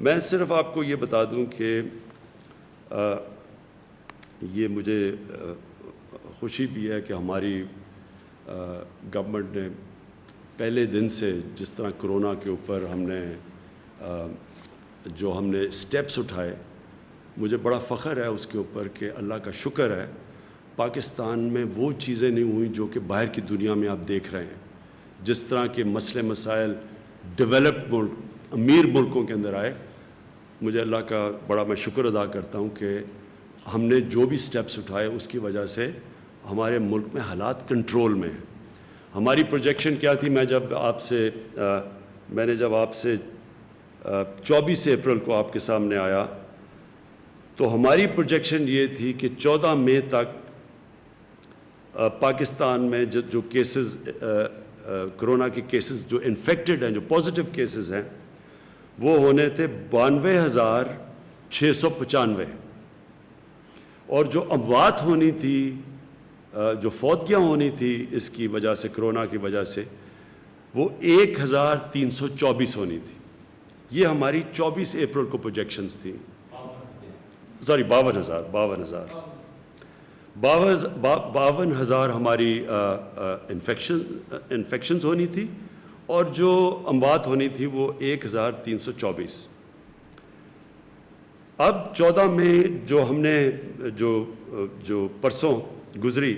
میں صرف آپ کو یہ بتا دوں کہ یہ مجھے خوشی بھی ہے کہ ہماری گورنمنٹ نے پہلے دن سے جس طرح کرونا کے اوپر ہم نے اسٹیپس اٹھائے، مجھے بڑا فخر ہے اس کے اوپر کہ اللہ کا شکر ہے پاکستان میں وہ چیزیں نہیں ہوئیں جو کہ باہر کی دنیا میں آپ دیکھ رہے ہیں، جس طرح کے مسئلے مسائل ڈیولپڈ ملک امیر ملکوں کے اندر آئے۔ مجھے اللہ کا بڑا میں شکر ادا کرتا ہوں کہ ہم نے جو بھی سٹیپس اٹھائے اس کی وجہ سے ہمارے ملک میں حالات کنٹرول میں ہیں۔ ہماری پروجیکشن کیا تھی؟ میں نے جب آپ سے 24 اپریل کو آپ کے سامنے آیا تو ہماری پروجیکشن یہ تھی کہ 14 مئی تک پاکستان میں جو کیسز کرونا کے کیسز جو انفیکٹڈ ہیں، جو پازیٹیو کیسز ہیں، وہ ہونے تھے 92,695، اور جو اموات ہونی تھی، جو فوتگیاں ہونی تھی اس کی وجہ سے، کرونا کی وجہ سے، وہ 1,324 ہونی تھی۔ یہ ہماری 24 اپریل کو پروجیکشنز تھیں، 52,000 ہماری انفیکشنز ہونی تھی، اور جو اموات ہونی تھی وہ 1,324۔ اب 14 مئی جو ہم نے جو پرسوں گزری،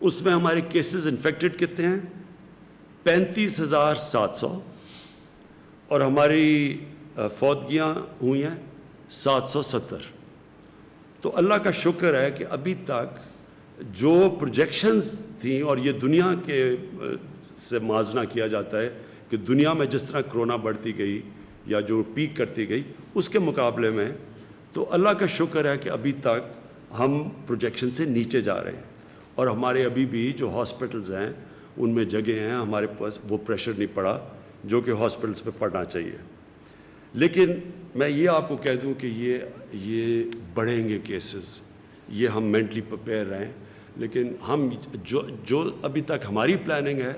اس میں ہمارے کیسز انفیکٹڈ کتنے ہیں؟ 35,700، اور ہماری فوتگیاں ہوئی ہیں 770۔ تو اللہ کا شکر ہے کہ ابھی تک جو پروجیکشنز تھیں، اور یہ دنیا کے سے موازنہ کیا جاتا ہے کہ دنیا میں جس طرح کرونا بڑھتی گئی یا جو پیک کرتی گئی اس کے مقابلے میں، تو اللہ کا شکر ہے کہ ابھی تک ہم پروجیکشن سے نیچے جا رہے ہیں، اور ہمارے ابھی بھی جو ہاسپٹلز ہیں ان میں جگہ ہیں، ہمارے پاس وہ پریشر نہیں پڑا جو کہ ہاسپٹلز پہ پڑنا چاہیے۔ لیکن میں یہ آپ کو کہہ دوں کہ یہ بڑھیں گے کیسز، یہ ہم مینٹلی پریپیئر رہیں، لیکن ہم جو ابھی تک ہماری پلاننگ ہے،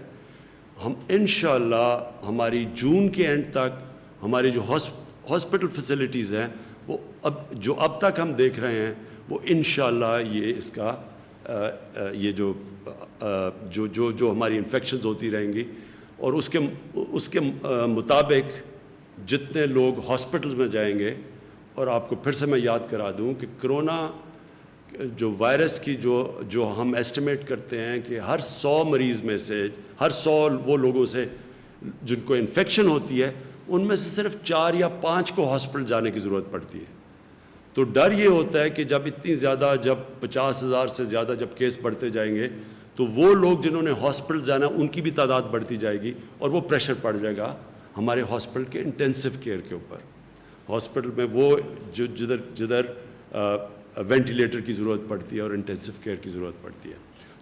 ہم انشاءاللہ ہماری جون کے اینڈ تک ہماری جو ہاسپٹل فیسلٹیز ہیں وہ اب تک ہم دیکھ رہے ہیں، وہ انشاءاللہ یہ اس کا یہ جو ہماری انفیکشنز ہوتی رہیں گی، اور اس کے مطابق جتنے لوگ ہاسپٹلز میں جائیں گے۔ اور آپ کو پھر سے میں یاد کرا دوں کہ کرونا جو وائرس کی جو ہم ایسٹیمیٹ کرتے ہیں کہ ہر 100 مریض میں سے، ہر 100 وہ لوگوں سے جن کو انفیکشن ہوتی ہے، ان میں سے صرف 4 یا 5 کو ہاسپٹل جانے کی ضرورت پڑتی ہے۔ تو ڈر یہ ہوتا ہے کہ جب اتنی زیادہ، جب 50,000 سے زیادہ جب کیس بڑھتے جائیں گے تو وہ لوگ جنہوں نے ہاسپٹل جانا ان کی بھی تعداد بڑھتی جائے گی، اور وہ پریشر پڑ جائے گا ہمارے ہاسپٹل کے انٹینسو کیئر کے اوپر۔ ہاسپٹل میں وہ جدھر وینٹیلیٹر کی ضرورت پڑتی ہے اور انٹینسو کیئر کی ضرورت پڑتی ہے،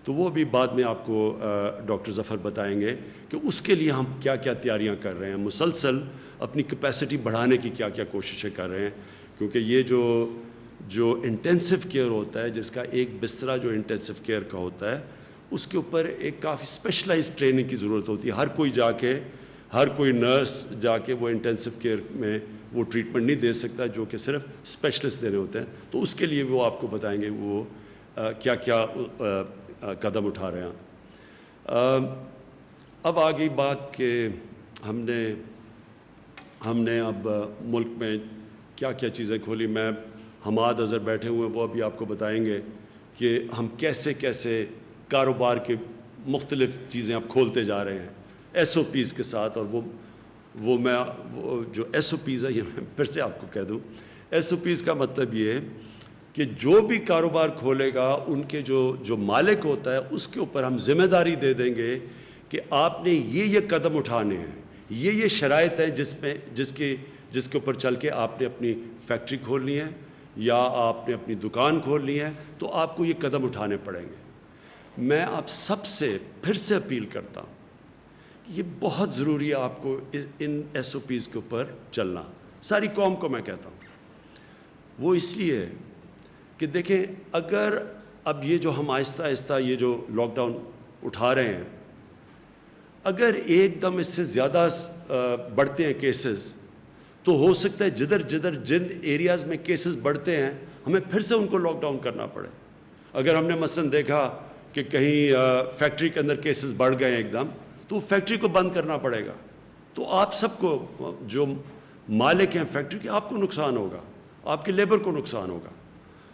تو وہ بھی بعد میں آپ کو ڈاکٹر ظفر بتائیں گے کہ اس کے لیے ہم کیا کیا تیاریاں کر رہے ہیں، مسلسل اپنی کیپیسٹی بڑھانے کی کیا کیا کوششیں کر رہے ہیں، کیونکہ یہ جو انٹینسو کیئر ہوتا ہے، جس کا ایک بسترا جو انٹینسو کیئر کا ہوتا ہے، اس کے اوپر ایک کافی اسپیشلائز ٹریننگ کی ضرورت ہوتی ہے۔ ہر کوئی نرس جا کے وہ انٹینسو کیئر میں وہ ٹریٹمنٹ نہیں دے سکتا جو کہ صرف اسپیشلسٹ دینے ہوتے ہیں، تو اس کے لیے وہ آپ کو بتائیں گے وہ کیا کیا قدم اٹھا رہے ہیں۔ اب آ گئی بات کہ ہم نے اب ملک میں کیا کیا چیزیں کھولی۔ میں حماد اظہر بیٹھے ہوئے ہیں، وہ ابھی آپ کو بتائیں گے کہ ہم کیسے کاروبار کے مختلف چیزیں اب کھولتے جا رہے ہیں SOPs کے ساتھ۔ اور وہ جو SOPs ہے، یہ میں پھر سے آپ کو کہہ دوں، SOPs کا مطلب یہ ہے کہ جو بھی کاروبار کھولے گا ان کے جو مالک ہوتا ہے اس کے اوپر ہم ذمہ داری دے دیں گے کہ آپ نے یہ قدم اٹھانے ہیں، یہ شرائط ہے جس کے اوپر چل کے آپ نے اپنی فیکٹری کھولنی ہے یا آپ نے اپنی دکان کھولنی ہے، تو آپ کو یہ قدم اٹھانے پڑیں گے۔ میں آپ سب سے پھر سے اپیل کرتا ہوں، یہ بہت ضروری ہے آپ کو ان SOPs کے اوپر چلنا، ساری قوم کو میں کہتا ہوں۔ وہ اس لیے کہ دیکھیں، اگر اب یہ جو ہم آہستہ آہستہ یہ جو لاک ڈاؤن اٹھا رہے ہیں، اگر ایک دم اس سے زیادہ بڑھتے ہیں کیسز، تو ہو سکتا ہے جدھر جدھر جن ایریاز میں کیسز بڑھتے ہیں ہمیں پھر سے ان کو لاک ڈاؤن کرنا پڑے. اگر ہم نے مثلاً دیکھا کہ کہیں فیکٹری کے اندر کیسز بڑھ گئے ہیں ایک دم, تو فیکٹری کو بند کرنا پڑے گا. تو آپ سب کو, جو مالک ہیں فیکٹری کے, آپ کو نقصان ہوگا, آپ کے لیبر کو نقصان ہوگا.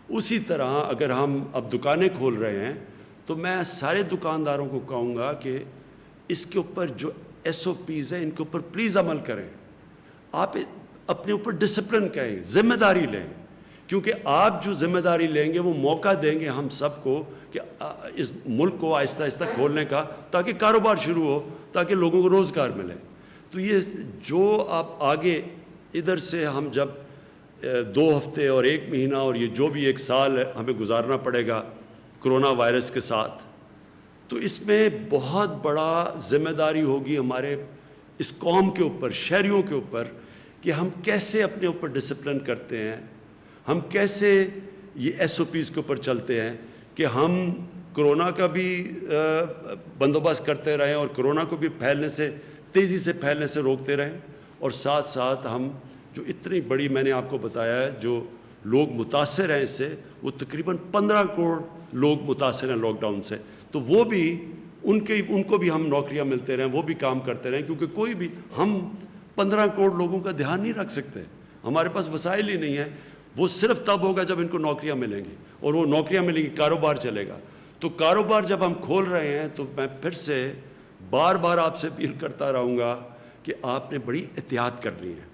اسی طرح اگر ہم اب دکانیں کھول رہے ہیں تو میں سارے دکانداروں کو کہوں گا کہ اس کے اوپر جو ایس او پیز ہیں ان کے اوپر پلیز عمل کریں. آپ اپنے اوپر ڈسپلن کریں, ذمہ داری لیں, کیونکہ آپ جو ذمہ داری لیں گے وہ موقع دیں گے ہم سب کو کہ اس ملک کو آہستہ آہستہ کھولنے کا, تاکہ کاروبار شروع ہو, تاکہ لوگوں کو روزگار ملے. تو یہ جو آپ آگے ادھر سے ہم جب 2 ہفتے اور 1 مہینہ اور یہ جو بھی 1 سال ہمیں گزارنا پڑے گا کرونا وائرس کے ساتھ, تو اس میں بہت بڑا ذمہ داری ہوگی ہمارے اس قوم کے اوپر, شہریوں کے اوپر, کہ ہم کیسے اپنے اوپر ڈسپلن کرتے ہیں, ہم کیسے یہ ایس او پیز کے اوپر چلتے ہیں کہ ہم کرونا کا بھی بندوبست کرتے رہیں اور کرونا کو بھی تیزی سے پھیلنے سے روکتے رہیں, اور ساتھ ساتھ ہم جو اتنی بڑی میں نے آپ کو بتایا ہے جو لوگ متاثر ہیں اس سے, وہ تقریباً 15 کروڑ لوگ متاثر ہیں لاک ڈاؤن سے, تو وہ بھی ان کو بھی ہم نوکریاں ملتے رہیں, وہ بھی کام کرتے رہیں, کیونکہ کوئی بھی ہم 15 کروڑ لوگوں کا دھیان نہیں رکھ سکتے, ہمارے پاس وسائل ہی نہیں ہیں. وہ صرف تب ہوگا جب ان کو نوکریاں ملیں گی, اور وہ نوکریاں ملیں گی, کاروبار چلے گا. تو کاروبار جب ہم کھول رہے ہیں تو میں پھر سے بار بار آپ سے اپیل کرتا رہوں گا کہ آپ نے بڑی احتیاط کرنی ہے.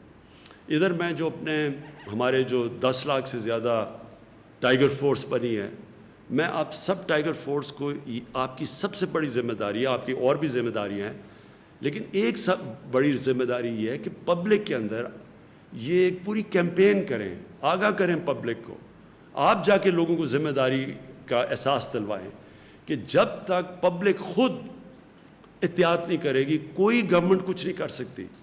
ادھر میں جو ہمارے جو 10 لاکھ سے زیادہ ٹائیگر فورس بنی ہے, میں آپ سب ٹائیگر فورس کو, آپ کی سب سے بڑی ذمہ داری ہے, آپ کی اور بھی ذمہ داریاں ہیں, لیکن ایک سب بڑی ذمہ داری یہ ہے کہ پبلک کے اندر یہ ایک پوری کیمپین کریں, آگاہ کریں پبلک کو. آپ جا کے لوگوں کو ذمہ داری کا احساس دلوائیں کہ جب تک پبلک خود احتیاط نہیں کرے گی, کوئی گورنمنٹ کچھ نہیں کر سکتی.